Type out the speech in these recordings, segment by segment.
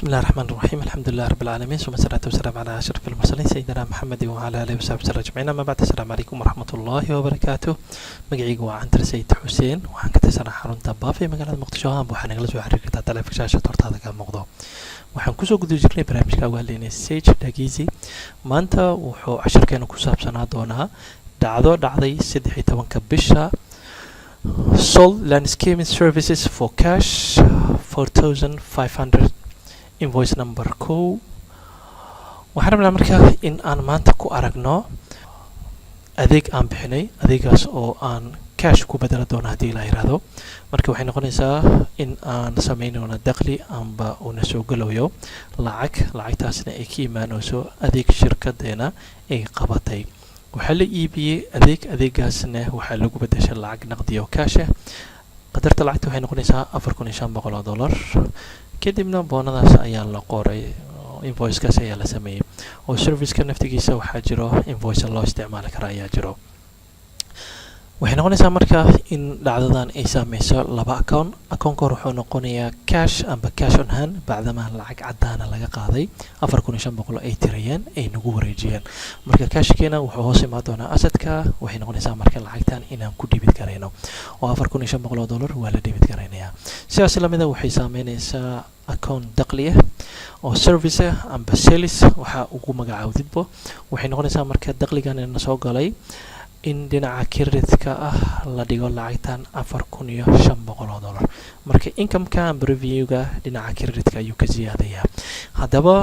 بسم الله الرحمن الرحيم الحمد لله رب العالمين ثم الصلاة والسلام على أشرف المرسلين سيدنا محمد وعلى آله وصحبه وسلم أجمعين أما بعد السلام عليكم ورحمة الله وبركاته magacaygu waa Cantar Sayid Xuseen waxaan ka tirsanaa xarunta Baaf ee magaalada Muqdisho waxaan nagala soo xiriiri kartaa taleefanka shaashada hortaada ka muuqdo waxaan ku soo gudbi jirnay barnaamijka Waalideen Sage Dhagiisi maanta wuxuu casharkeenu ku saabsanaa doonaa dhacday 13 bisha Sold Landscaping Services for Cash 4500 invoice number 2 waxaan rabnaa markaa in aan maanta ku aragno adeeg aan bixinay adeegaas oo aan cash ku bedela doono haddii la yiraahdo marka waxay noqonaysaa in aan sameynayno dakhli amba una soo galayo lacagtaasna ay ka imaanayso adeeg shirkadeena ay qabatay waxaa la iibiyey adeegaasna waxaa lagu bedeshay lacag naqdi oo cash ah qadarta lacagta waxay noqonaysaa $4,500 kadibna boonadaas ayaa la qoray invoice-kaas ayaa la sameeyey oo service-ka naftigiisa waxaa jiro invoice loo isticmaali kara ayaa jiro waxay noqonaysaa marka in dhacdadan ay saameyso laba account hore wuxuu noqonayaa cash amba cash on hand bacdama lacag cadaana laga qaaday 4500 ay tirayeen ay nagu wareejiyeen marka cashkeena wuxuu hoos imaan doonaa asset-ka waxay noqonaysaa marka lacagtan inaan ku debit gareyno oo $4,500 waa la debit gareynayaa sidaas la mid ah waxay saameynaysaa account dakhli ah oo service ah amba sales waxa ugu magacaawdidbo waxay noqonaysaa marka dakhligan in soo galay in dhinaca credit-ka ah la dhigo lacagtan $4,500 marka income-ka amba revenue-ga dhinaca credit-ka ayuu ka ziyaadayaa haddaba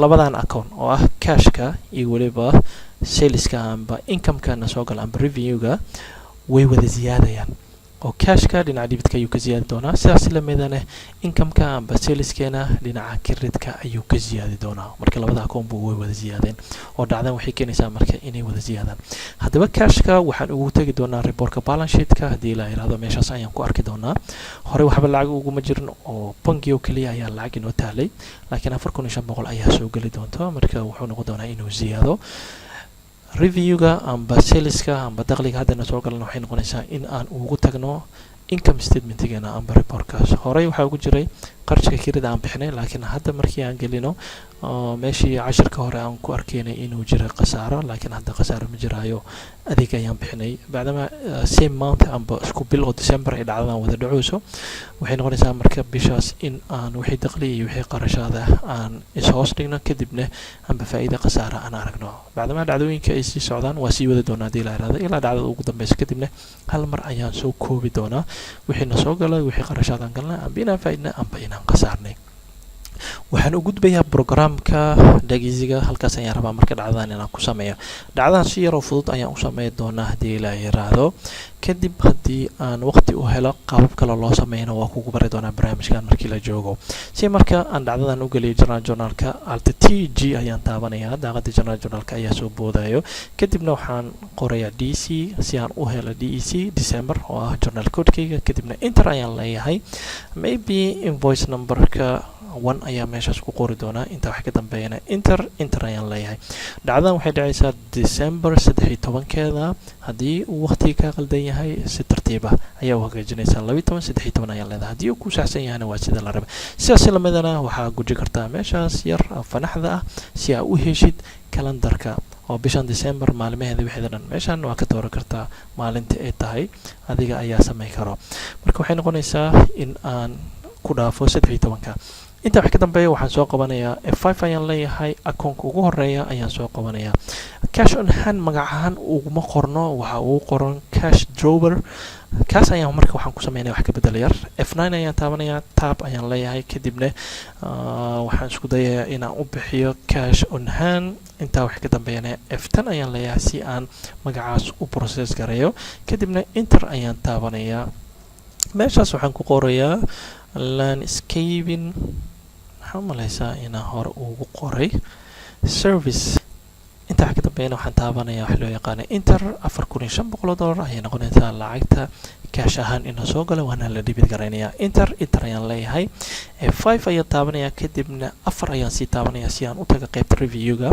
labadan account oo ah cash-ka iyo waliba sales-ka amba income-ka na soo gala amba revenue-ga way wada ziyaadayaan oo cash-ka dhinaca debit-ka ayuu ka ziyaadi doonaa sidaas la midana income-ka amba sales-keena dhinaca credit-ka ayuu ka ziyaadi doonaa marka labada account buu way wada ziyaadeen oo dhacdan waxay keenaysaa marka inay wada ziyaadaan haddaba cash-ka waxaan ugu tagi doonaa report-ka balance sheet-ka haddii la yiraahdo meeshaas ayaan ku arki doonaa hore waxba lacag uguma jirin oo bangiga kaliya ayaa lacag inoo taalay laakiin $4,500 ayaa soo gali doonta marka wuxuu noqon doonaa inuu ziyaado review-ga amba sales-ka amba dakhliga haddana soo galan waxay noqonaysaa in aan ugu tagno income statement-geena amba report-kaas horey waxaa ugu jiray qarashka kirida aan bixinay laakiin hadda markii aan gelino meeshii casharka hore aan ku arkaynay inuu jiro khasaaro laakiin hadda khasaaro ma jiraayo adeeg ayaan bixinay bacdama same month amba isku bil oo December ay dhacdadan wada dhacayso waxay noqonaysaa marka bishaas in aan wixii dakhli iyo wixii qarashaada aan is-hoos dhigno kadibna amba faa'iido khasaaro aan aragno bacdama dhacdooyinka ay sii socdaan waa sii wada doonaa haddii la yiraahdo ilaa dhacdada ugu dambeysa kadibna hal mar ayaan soo koobi doonaa wixii na soo galay wixii qarashaad aan galnay amba inaan faa'iidna amba inaan qasaarnay waxaan u gudbayaa programka dhagiisiga halkaas ayaan rabaa marka dhacdadan inaan ku sameeyo dhacdadan si yar oo fudud ayaan u sameyn doonaa haddii la yiraahdo kadib haddii aan waqti u helo qaabab kale loo sameeyno waa kugu bari doonaa barnaamijkan markii la joogo si marka aan dhacdadan u geliyo journal-ka alt tg ayaan taabanayaa daaqada journal-ka ayaa soo boodayo kadibna waxaan qorayaa dc si aan u helo dec December oo ah journal code-kayga kadibna enter ayaan leeyahay maybe invoice number-ka 1 ayaa meeshaas ku qori doonaa inta wax ka dambeeyana enter ayaan leeyahay dhacdadan waxay dhacaysaa December 13keeda haddii uu waqtiga ka qaldan yahay si tartiib ah ayaa u hagaajinaysaa 12 ayaan leedahay haddii uu ku saxsan yahayna waa sida la rabo sidaas la midana waxaa guji kartaa meeshaas yar fanaxda ah si aad u heshid kalendarka oo bishan December maalmaheeda wixii dhan meeshan waa ka dooran kartaa maalinta ay tahay adiga ayaa sameey karo marka waxay noqonaysaa in aan ku dhaafo 13ka inta wax ka dambeeya waxaan soo qabanayaa F5 ayaan leeyahay account ugu horeeya ayaan soo qabanayaa cash on hand magacahan uguma qorno waxa uu qoran cash drawer kaas ayaan marka waxaan ku sameeynaa wax ka bedel yar F9 ayaan taabanayaa tab ayaan leeyahay kadibna waxaan isku dayayaa inaan u bixiyo cash on hand inta wax ka dambeeyana F10 ayaan leeyahay si aan magacaas u process gareeyo kadibna enter ayaan taabanayaa meeshaas waxaan ku qorayaa landscaping malaysaa inaan hore ugu qoray service inta wax ka dambeeyana waxaan taabanayaa wax loo yaqaano enter $4,500 ayay noqonaysaa lacagta cash ahaan inuu soo galo waana la debit gareynayaa enter ayaan leeyahay 5 ayaan taabanayaa kadibna 4 ayaan sii taabanayaa si aan u tago qaybta review-ga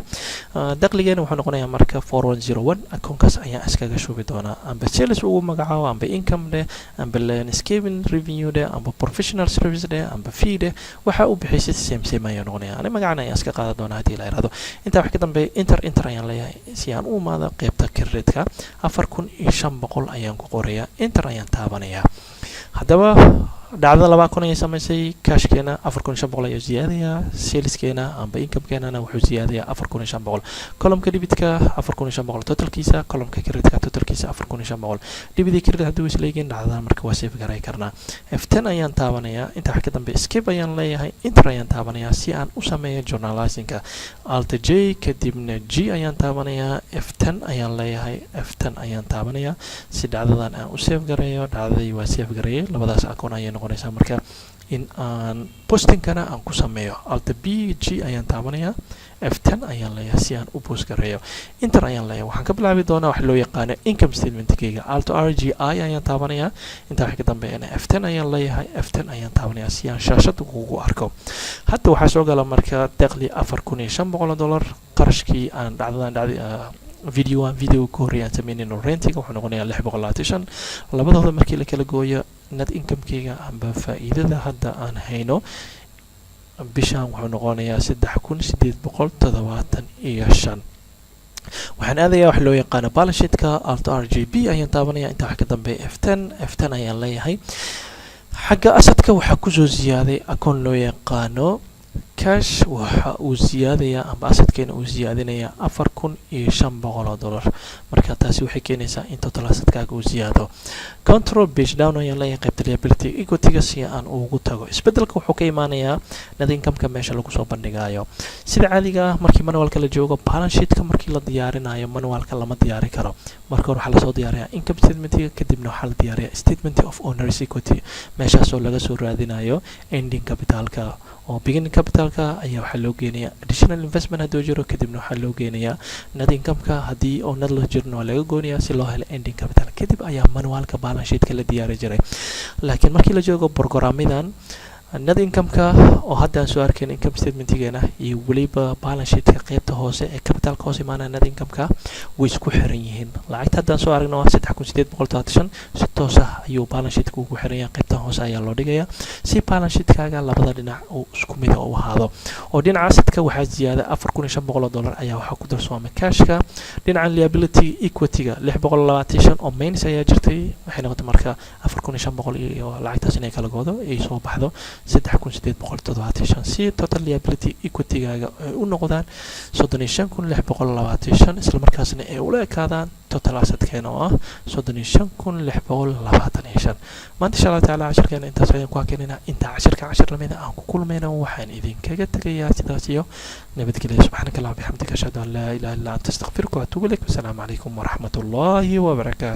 dakhligeena wuxuu noqonayaa marka 4101 akoonkaas ayaan iskaga shubi doonaa amba sales ugu magacaabo amba income dheh amba landscaping revenue dheh amba professional service dheh amba fee dheh waxa uu bixisay same ayaa noqonaya ani magacana ayaan iska qaadan doonaa haddii la yiraahdo intaa wax ka dambeeya enter ayaan leeyahay si aan u imaado qaybta credit-ka 4500 ayaan ku qorayaa enter ayaan taabanayaa haddaba dhacdada 2000 ayay samaysay cashkeena 4500 ayuu ziyaadayaa saleskeena amba income-keenana wuxuu ziyaadayaa 4500 column-ka debitka 4500 totalkiisa column-ka credit-ka totalkiisa 4500 debit credit hadduu isleeyihiin dhacdada marka waa save garay karnaa F10 ayaan taabanayaa inta wax ka dambeeya skip ayaan leeyahay enter ayaan taabanayaa si aan u sameeyo journalizing-ka alt J kadibna G ayaan taabanayaa F10 ayaan leeyahay F10 ayaan taabanayaa si dhacdadan aan u save gareeyo dhacdadii waa save gareeyay labadaas akoon ayaan noqonaysaa marka in aan postingkana aan ku sameeyo alt B G ayaan taabanayaa F10 ayaan leeyahay si aan u post gareeyo enter ayaan leeyahay waxaan ka bilaabi doonaa wax loo yaqaan income statement-kayga alt R G I ayaan taabanayaa inta wax ka dambeeyana F10 ayaan leeyahay F10 ayaan taabanayaa si aan shaashada ugu arko hadda waxaa soo gala marka dakhli $4500 qarashkii aan dhacday video ku horreeyaan sameynayno rentiga wuxuu noqonayaa 625 labadooda markii la kala gooyo net income-kayga amba faa'iidada hadda aan hayno bishaan wuxuu noqonayaa 3875 waxaan aadayaa wax loo yaqaano balance sheet-ka alt R G B ayaan taabanayaa inta wax ka dambeeya F10 ayaan leeyahay xagga asadka waxaa kusoo ziyaaday akoon loo yaqaano cash waxa uu ziyaadayaa amba asadkeena uu ziyaadinayaa $4500 marka taasi waxay keenaysaa in total asadkaaga uu ziyaado control page down ayaan leeyahay qaybta liability equity-ga si aan ugu tago isbedelka wuxuu ka imaanayaa net income-ka meesha lagu soo bandhigayo sida caadiga ah markii manualka la joogo balance sheet-ka markii la diyaarinayo manualka lama diyaari karo marka hore waxaa lasoo diyaariyaa income statement-ga kadibna waxaa la diyaariyaa statement of owners equity meeshaasoo laga soo raadinayo ending capital-ka oo beginning capital-ka ayaa waxaa loo geenayaa additional investment hadduu jiro kadibna waxaa loo geenayaa net income-ka haddii oo net la jirno waa laga goonayaa si loo helo ending capital kadib ayaa manualka balance sheet-ka la diyaari jiray laakiin markii la joogo programmidan net income-ka oo hadda aan soo arkayn income statement-geena iyo weliba balance sheet-ka qaybta hoose ee capital-ka hoose imaanaya net income-ka way isku xiran yihiin lacagta haddaan soo aragno waa 3875 si toos ah ayuu balance sheet-ka ugu xiran yahay qaybta hoose ayaa loo dhigayaa si balance sheet-kaaga labada dhinac uu isku mid u ahaado oo dhinaca asadka waxaa ziyaada $4500 ayaa waxaa ku darsoomay cashka dhinaca liability equity-ga 625 oo minus ayaa jirtay waxay noqotay marka 4500 iyo lacagtaas inay kala goodo ay soo baxdo 3875 si total liability equity-gaaga ay u noqdaan 35625 isla markaasna ay ula ekaadaan total asset-keena oo ah 35625 maanta insha Allah taala casharkeena intaas ayaan ku hakeynaa inta cashar lamida aan ku kulmayna waxaan idinkaga tagayaa sidaas iyo nabadgelyo subhanaka allahumma bihamdika ashhadu an la ilaha illa anta astaghfiruka wa atubu ilaik wasalaamu calaykum waraxmatullaahi wabarakaatu